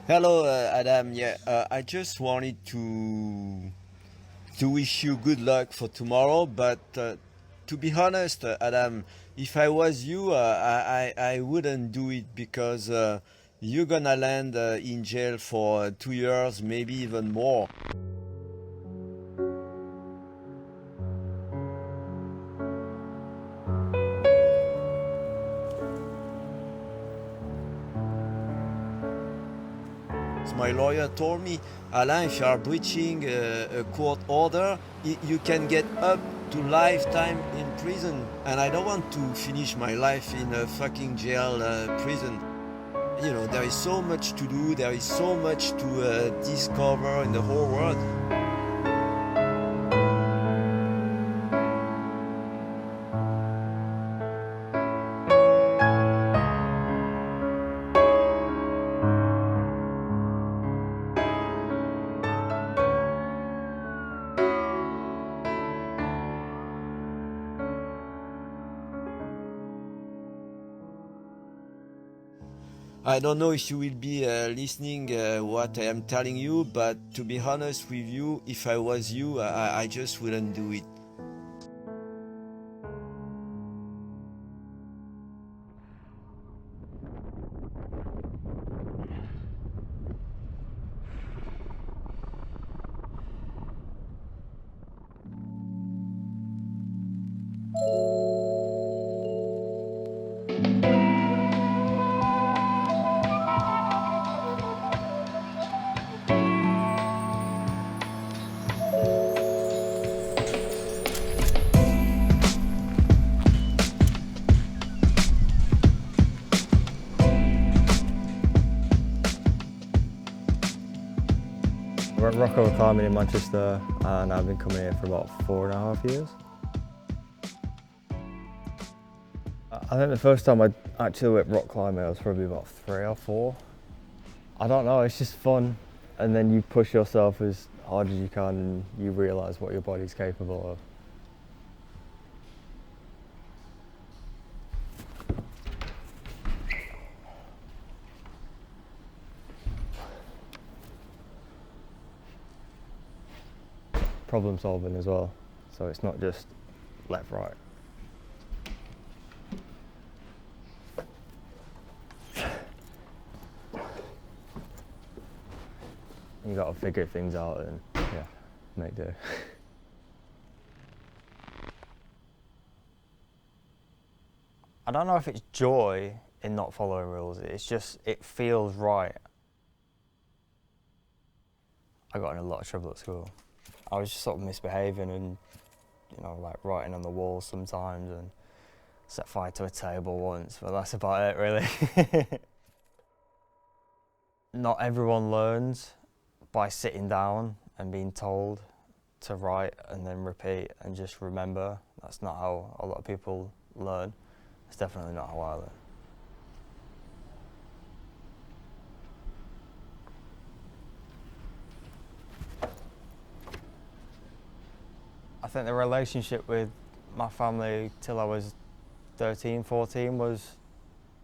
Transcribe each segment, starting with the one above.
Hello, Adam. Yeah, I just wanted to wish you good luck for tomorrow. But to be honest, Adam, if I was you, I wouldn't do it because you're gonna land in jail for 2 years, maybe even more. My lawyer told me, Alain, if you are breaching a court order, you can get up to lifetime in prison. And I don't want to finish my life in a fucking jail prison. You know, there is so much to do, there is so much to discover in the whole world. I don't know if you will be listening what I am telling you, but to be honest with you, if I was you, I just wouldn't do it. We're at Rockwood climbing in Manchester and I've been coming here for about 4.5 years. I think the first time I actually went rock climbing I was probably about 3 or 4. I don't know, it's just fun and then you push yourself as hard as you can and you realise what your body's capable of. Problem solving as well, so it's not just left, right. You got to figure things out and yeah, make do. I don't know if it's joy in not following rules, it's just, it feels right. I got in a lot of trouble at school. I was just sort of misbehaving and, you know, like writing on the walls sometimes and set fire to a table once, but that's about it really. Not everyone learns by sitting down and being told to write and then repeat and just remember. That's not how a lot of people learn. It's definitely not how I learn. I think the relationship with my family till I was 13, 14 was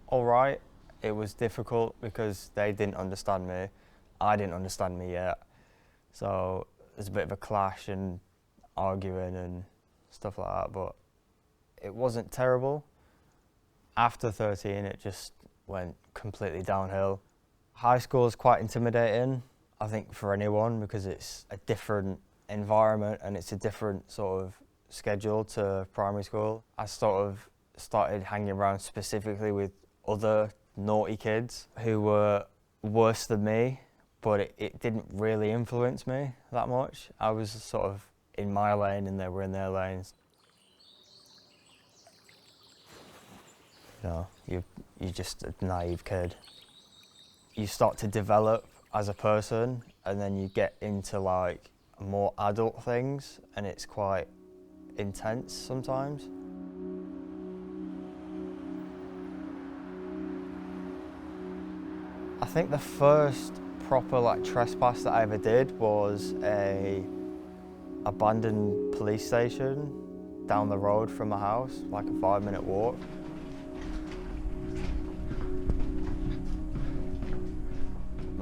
all right. It was difficult because they didn't understand me. I didn't understand me yet. So there's a bit of a clash and arguing and stuff like that, but it wasn't terrible. After 13, it just went completely downhill. High school is quite intimidating, I think, for anyone because it's a different environment and it's a different sort of schedule to primary school. I sort of started hanging around specifically with other naughty kids who were worse than me, but it didn't really influence me that much. I was sort of in my lane and they were in their lanes. You know, you're just a naive kid. You start to develop as a person and then you get into like more adult things and it's quite intense sometimes. I think the first proper like trespass that I ever did was a abandoned police station down the road from my house, like a 5-minute walk.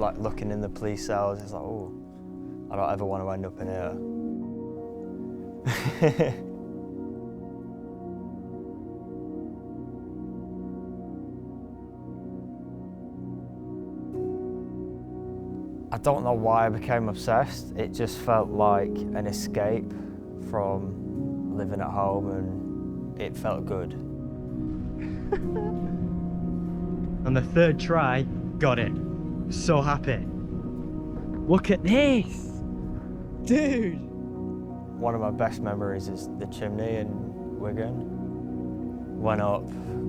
like looking in the police cells, it's like, oh, I don't ever want to end up in here. I don't know why I became obsessed. It just felt like an escape from living at home, and it felt good. On the third try, got it. So happy. Look at this! Dude! One of my best memories is the chimney in Wigan. Went up,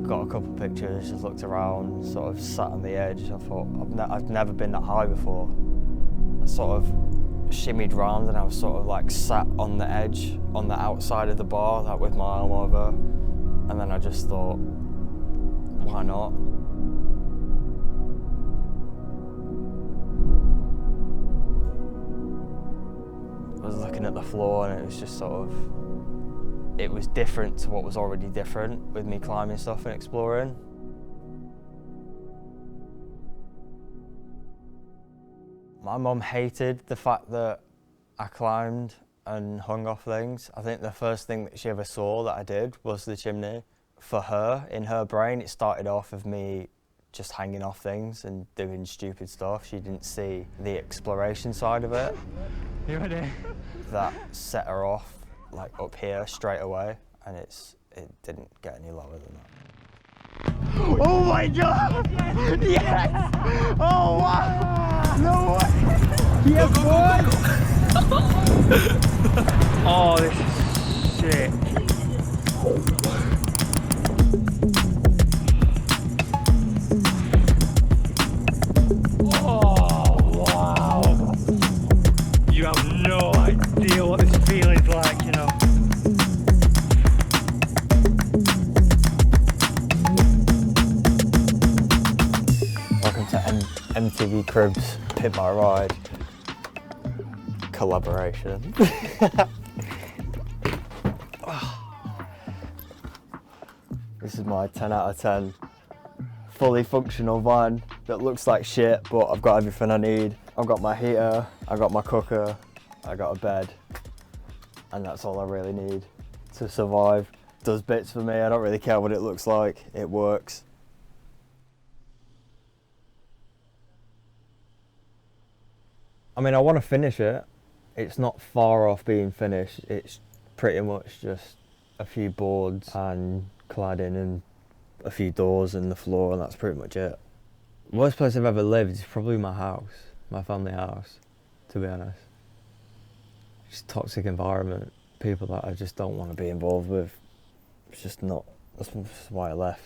got a couple of pictures, just looked around, sort of sat on the edge. I thought, I've never been that high before. I sort of shimmied round and I was sort of like sat on the edge, on the outside of the bar, like with my arm over. And then I just thought, why not? I was looking at the floor and it was just sort of, it was different to what was already different with me climbing stuff and exploring. My mum hated the fact that I climbed and hung off things. I think the first thing that she ever saw that I did was the chimney. For her, in her brain, it started off of me just hanging off things and doing stupid stuff. She didn't see the exploration side of it. You ready? That set her off, like up here straight away, and it didn't get any lower than that. Oh my god! Yes! Oh wow! No way! Yes, boy! Oh, this is sick. Oh wow! You have no idea what this feeling's like, you know. Welcome to MTV Cribs Pit My Ride collaboration. This is my 10 out of 10 fully functional van that looks like shit, but I've got everything I need. I've got my heater, I've got my cooker, I got a bed, and that's all I really need to survive. Does bits for me, I don't really care what it looks like, it works. I mean, I want to finish it. It's not far off being finished. It's pretty much just a few boards and cladding and a few doors and the floor, and that's pretty much it. Worst place I've ever lived is probably my house, my family house, to be honest. Just toxic environment, people that I just don't want to be involved with. It's just not, that's why I left.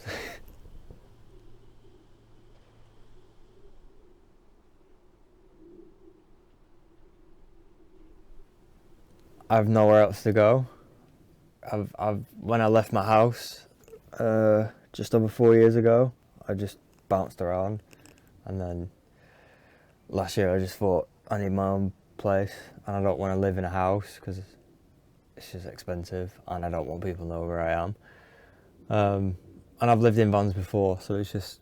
I've nowhere else to go. When I left my house just over 4 years ago, I just bounced around, and then last year I just thought I need my own place, and I don't want to live in a house because it's just expensive, and I don't want people to know where I am. And I've lived in vans before, so it's just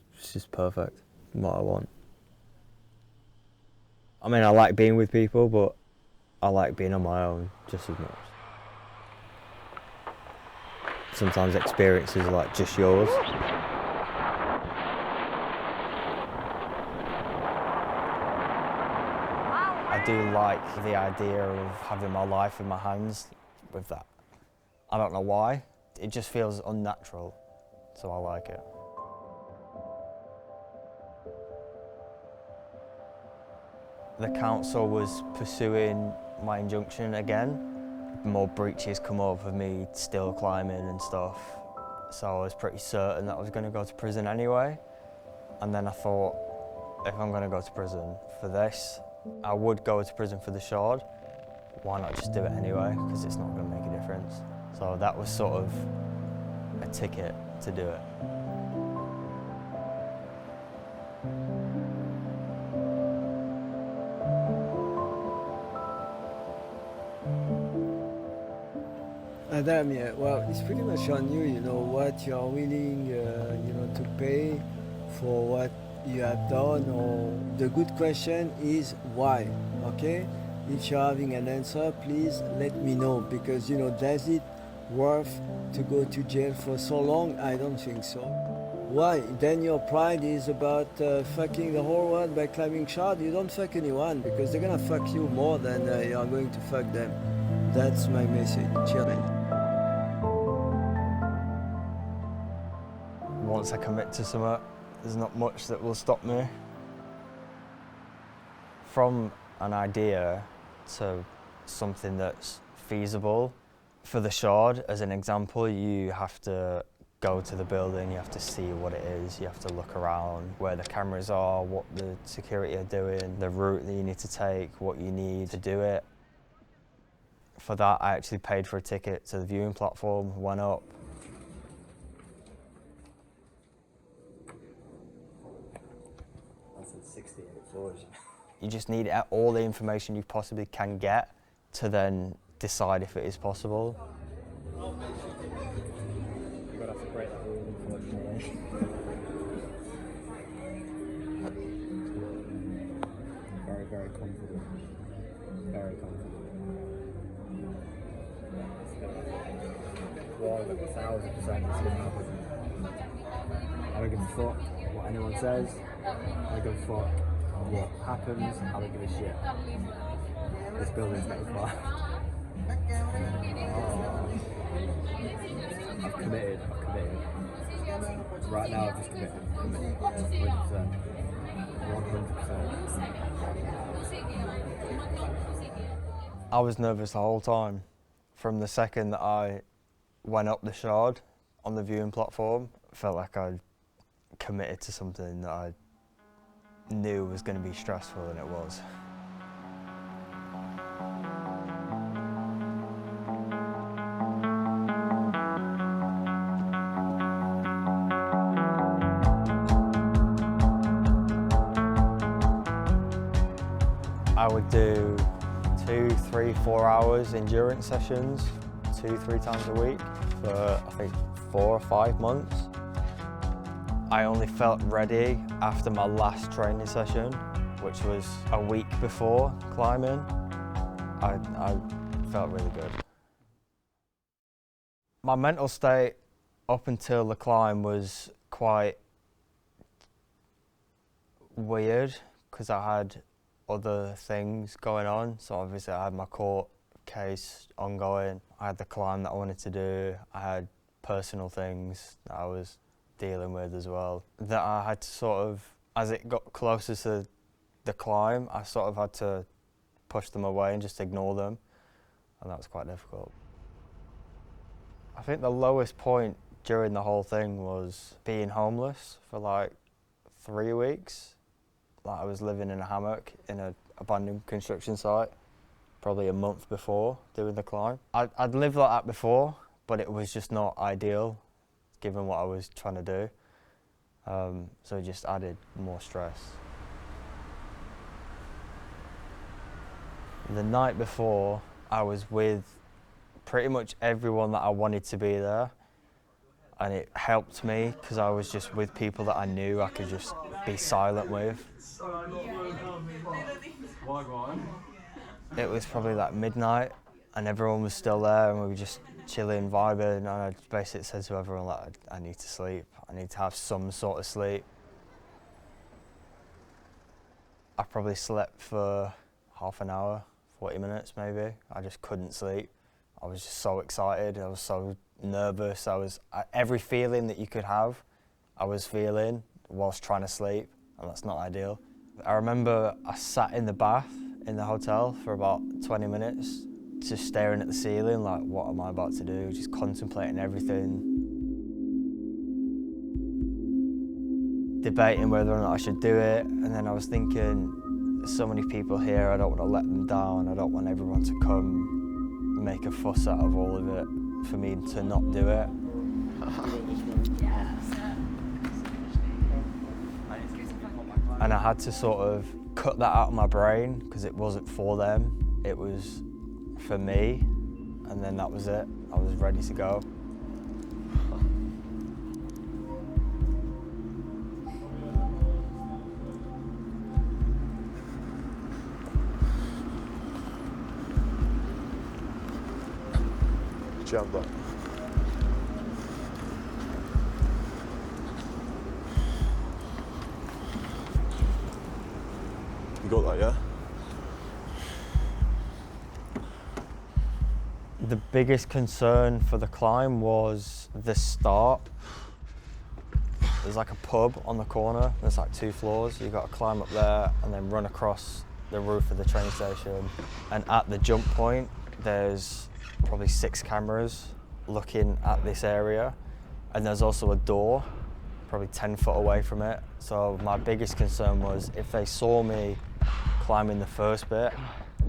perfect. What I want. I mean, I like being with people, but I like being on my own just as much. Sometimes experiences are like just yours. I do like the idea of having my life in my hands with that. I don't know why, it just feels unnatural, so I like it. The council was pursuing my injunction again. More breaches come up of me still climbing and stuff, so I was pretty certain that I was going to go to prison anyway. And then I thought, if I'm going to go to prison for this, I would go to prison for the shard. Why not just do it anyway, because it's not going to make a difference. So that was sort of a ticket to do it. Adam, yeah, well, it's pretty much on you, you know, what you're willing, to pay for what you have done, or the good question is why, okay? If you're having an answer, please let me know, because does it worth to go to jail for so long? I don't think so. Why? Then your pride is about fucking the whole world by climbing shard? You don't fuck anyone, because they're gonna fuck you more than you're going to fuck them. That's my message. Cheers. Once I commit to something, there's not much that will stop me. From an idea to something that's feasible. For the shard, as an example, you have to go to the building, you have to see what it is, you have to look around, where the cameras are, what the security are doing, the route that you need to take, what you need to do it. For that, I actually paid for a ticket to the viewing platform, went up. That's at 68 floors. You just need all the information you possibly can get to then decide if it is possible. You're gonna have to break that rule, unfortunately. Very, very confident. Very confident. 1,000% it's gonna happen. I don't give a fuck what anyone says. I don't give a fuck what happens. I don't give a shit. This building's getting fire. I've committed. Right now I've just committed. 100%. 100%. I was nervous the whole time. From the second that I went up the shard on the viewing platform, I felt like I'd committed to something that I knew was going to be stressful, and it was. I would do 2, 3, 4 hours endurance sessions 2-3 times a week for I think 4 or 5 months. I only felt ready after my last training session, which was a week before climbing. I felt really good. My mental state up until the climb was quite weird because I had other things going on. So obviously I had my court case ongoing, I had the climb that I wanted to do, I had personal things that I was dealing with as well, that I had to sort of, as it got closer to the climb, I sort of had to push them away and just ignore them, and that was quite difficult. I think the lowest point during the whole thing was being homeless for like 3 weeks. Like I was living in a hammock in an abandoned construction site probably a month before doing the climb. I'd lived like that before, but it was just not ideal given what I was trying to do. So it just added more stress. The night before, I was with pretty much everyone that I wanted to be there, and it helped me because I was just with people that I knew I could just be silent with. It was probably like midnight and everyone was still there and we were just chilling, vibing, and I basically said to everyone like, I need to sleep, I need to have some sort of sleep. I probably slept for half an hour, 40 minutes maybe. I just couldn't sleep. I was just so excited, I was so nervous, every feeling that you could have, I was feeling whilst trying to sleep, and that's not ideal. I remember I sat in the bath in the hotel for about 20 minutes, just staring at the ceiling like, what am I about to do? Just contemplating everything. Debating whether or not I should do it, and then I was thinking, there's so many people here, I don't want to let them down, I don't want everyone to come make a fuss out of all of it for me to not do it. And I had to sort of cut that out of my brain because it wasn't for them, it was for me, and then that was it. I was ready to go. jump that. You got that, yeah? The biggest concern for the climb was the start. There's like a pub on the corner, there's like 2 floors. You've got to climb up there and then run across the roof of the train station. And at the jump point, there's probably 6 cameras looking at this area. And there's also a door, probably 10 foot away from it. So my biggest concern was if they saw me climbing the first bit,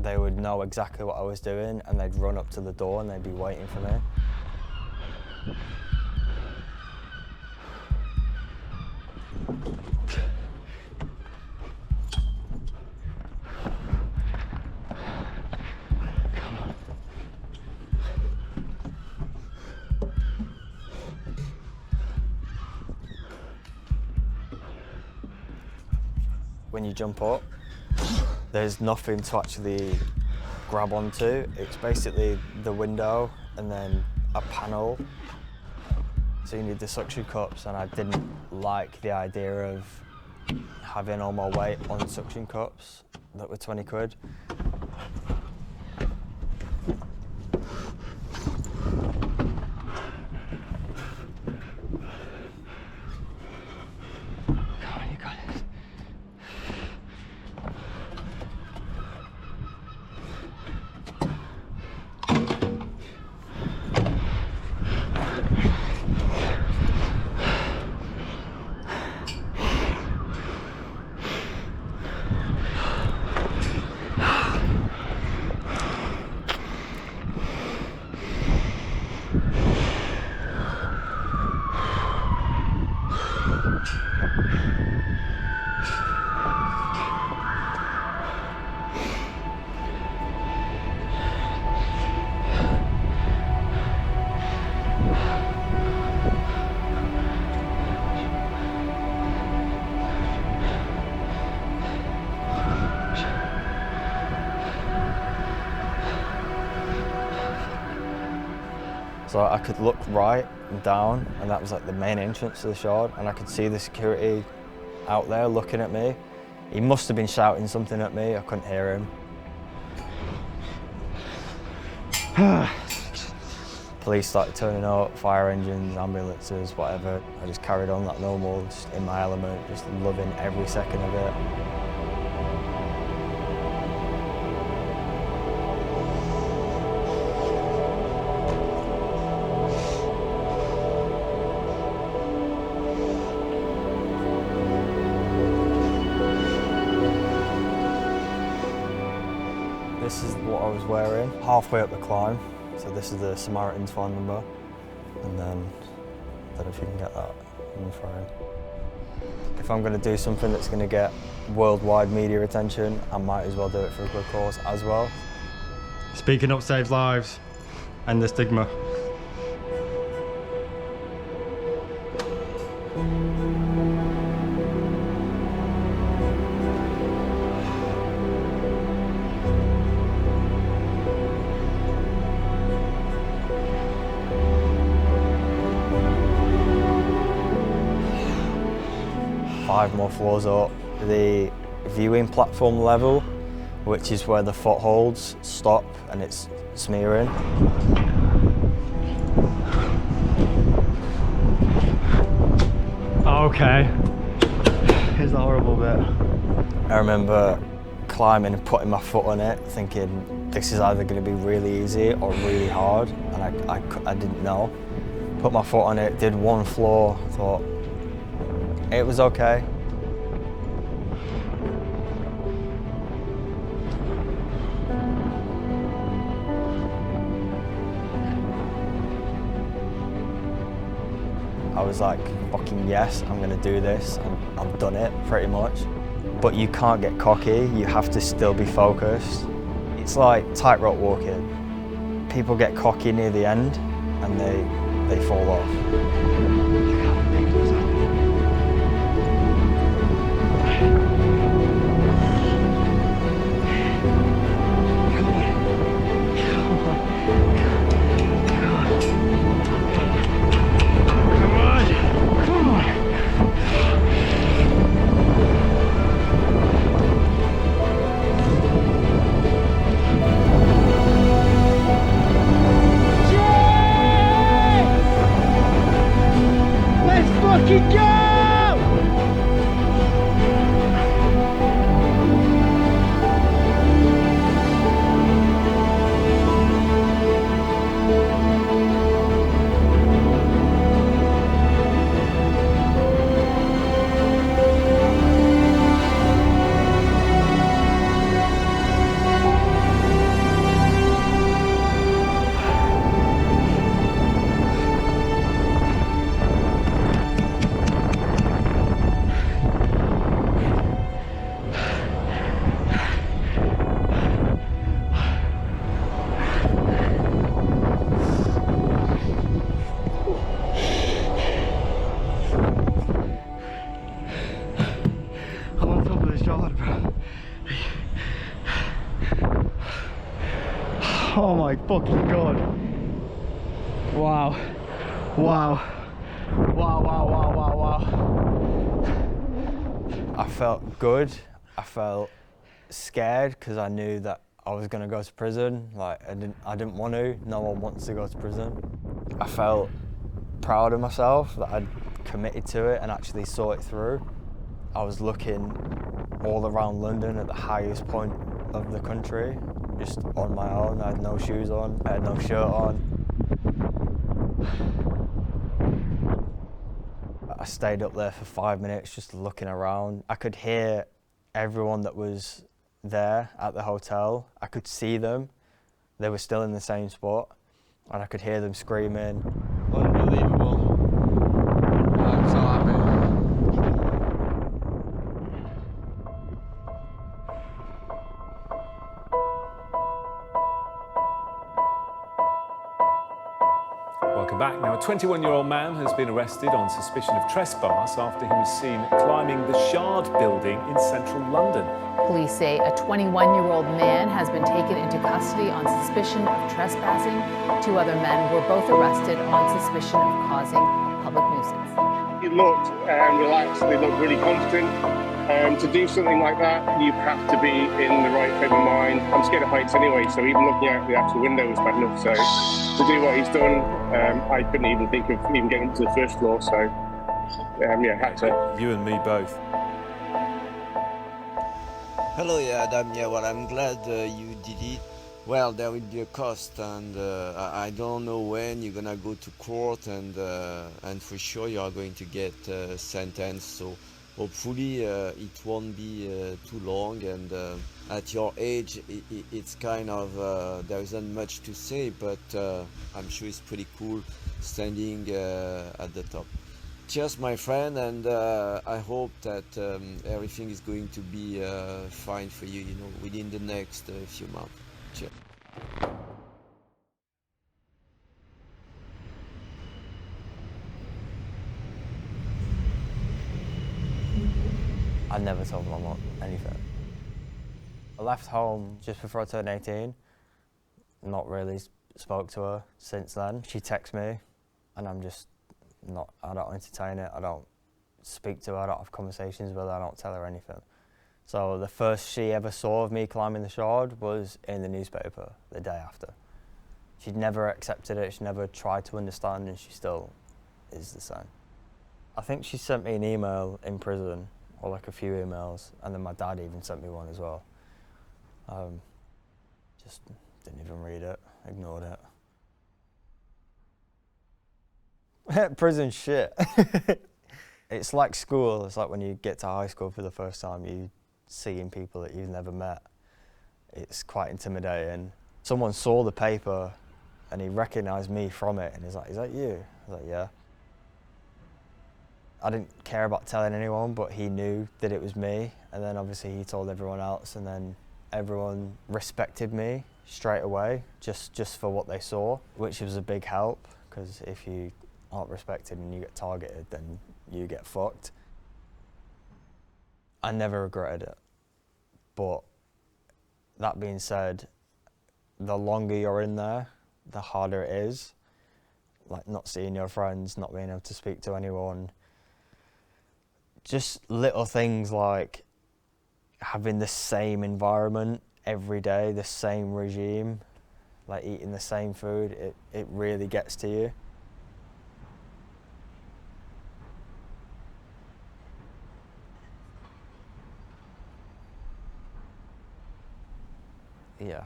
they would know exactly what I was doing and they'd run up to the door and they'd be waiting for me. When you jump up, there's nothing to actually grab onto. It's basically the window and then a panel. So you need the suction cups, and I didn't like the idea of having all my weight on suction cups that were 20 quid. So I could look right and down, and that was like the main entrance to the shard, and I could see the security out there looking at me. He must have been shouting something at me, I couldn't hear him. Police started turning up, fire engines, ambulances, whatever. I just carried on like normal, just in my element, just loving every second of it. This is what I was wearing halfway up the climb. So this is the Samaritan's phone number. And then, I don't know if you can get that in the frame. If I'm going to do something that's going to get worldwide media attention, I might as well do it for a good cause as well. Speaking up saves lives and the stigma. Five more floors up, the viewing platform level, which is where the footholds stop and it's smearing. Okay. Here's the horrible bit. I remember climbing and putting my foot on it, thinking this is either going to be really easy or really hard, and I didn't know. Put my foot on it, did one floor, thought it was okay. I was like, fucking yes, I'm gonna do this, and I've done it pretty much. But you can't get cocky, you have to still be focused. It's like tightrope walking. People get cocky near the end and they fall off. god, bro. Oh my fucking god. Wow. Wow. Wow, wow, wow, wow, wow. I felt good. I felt scared because I knew that I was going to go to prison. Like I didn't want to. No one wants to go to prison. I felt proud of myself that I'd committed to it and actually saw it through. I was looking all around London at the highest point of the country, just on my own. I had no shoes on, I had no shirt on. I stayed up there for 5 minutes just looking around. I could hear everyone that was there at the hotel. I could see them. They were still in the same spot and I could hear them screaming. Unbelievable. I'm so happy. Welcome back. Now, a 21-year-old man has been arrested on suspicion of trespass after he was seen climbing the Shard building in central London. Police say a 21-year-old man has been taken into custody on suspicion of trespassing. 2 other men were both arrested on suspicion of causing public nuisance. He looked relaxed, they looked really confident. To do something like that, you have to be in the right frame of mind. I'm scared of heights anyway, so even looking out the actual window was bad enough. So to do what he's done, I couldn't even think of even getting to the first floor. So yeah, had to. You and me both. Hello, yeah, Adam. Yeah, well, I'm glad you did it. Well, there will be a cost, and I don't know when you're gonna go to court, and for sure you are going to get sentenced. So hopefully it won't be too long. And at your age, it's kind of there isn't much to say, but I'm sure it's pretty cool standing at the top. Cheers, my friend, and I hope that everything is going to be fine for you, you know, within the next few months. Cheers. I never told my mum anything. I left home just before I turned 18. Not really spoke to her since then. She texts me, and I'm just not. I don't entertain it. I don't speak to her. I don't have conversations with her. I don't tell her anything. So the first she ever saw of me climbing the Shard was in the newspaper the day after. She'd never accepted it. She never tried to understand, and she still is the same. I think she sent me an email in prison, or like a few emails, and then my dad even sent me one as well. Just didn't even read it, ignored it. Prison shit. It's like school. It's like when you get to high school for the first time, you seeing people that you've never met. It's quite intimidating. Someone saw the paper and he recognised me from it, and he's like, "Is that you?" I was like, "Yeah." I didn't care about telling anyone, but he knew that it was me, and then obviously he told everyone else, and then everyone respected me straight away, just for what they saw, which was a big help, because if you aren't respected and you get targeted, then you get fucked. I never regretted it, but that being said, the longer you're in there, the harder it is. Like not seeing your friends, not being able to speak to anyone. Just little things like having the same environment every day, the same regime, like eating the same food, it really gets to you. Yeah.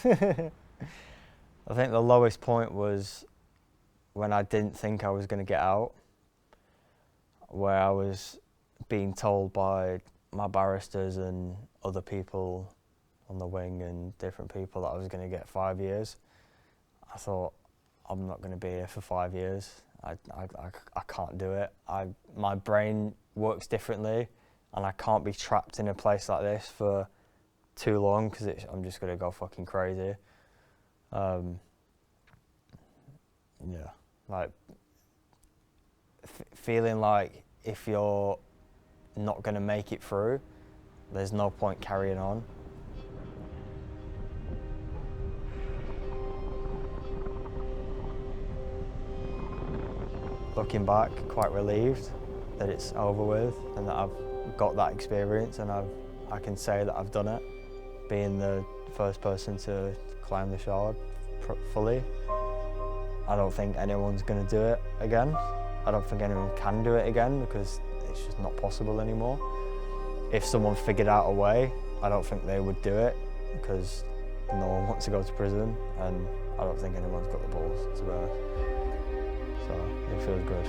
I think the lowest point was when I didn't think I was going to get out, where I was being told by my barristers and other people on the wing and different people that I was going to get 5 years. I thought, I'm not going to be here for 5 years. I can't do it. My brain works differently, and I can't be trapped in a place like this for too long, because I'm just going to go fucking crazy. Yeah, like feeling like if you're not going to make it through, there's no point carrying on. Looking back, quite relieved that it's over with and that I've got that experience and I can say that I've done it. Being the first person to climb the Shard fully, I don't think anyone's going to do it again. I don't think anyone can do it again because it's just not possible anymore. If someone figured out a way, I don't think they would do it because no one wants to go to prison and I don't think anyone's got the balls to be honest. So it feels good.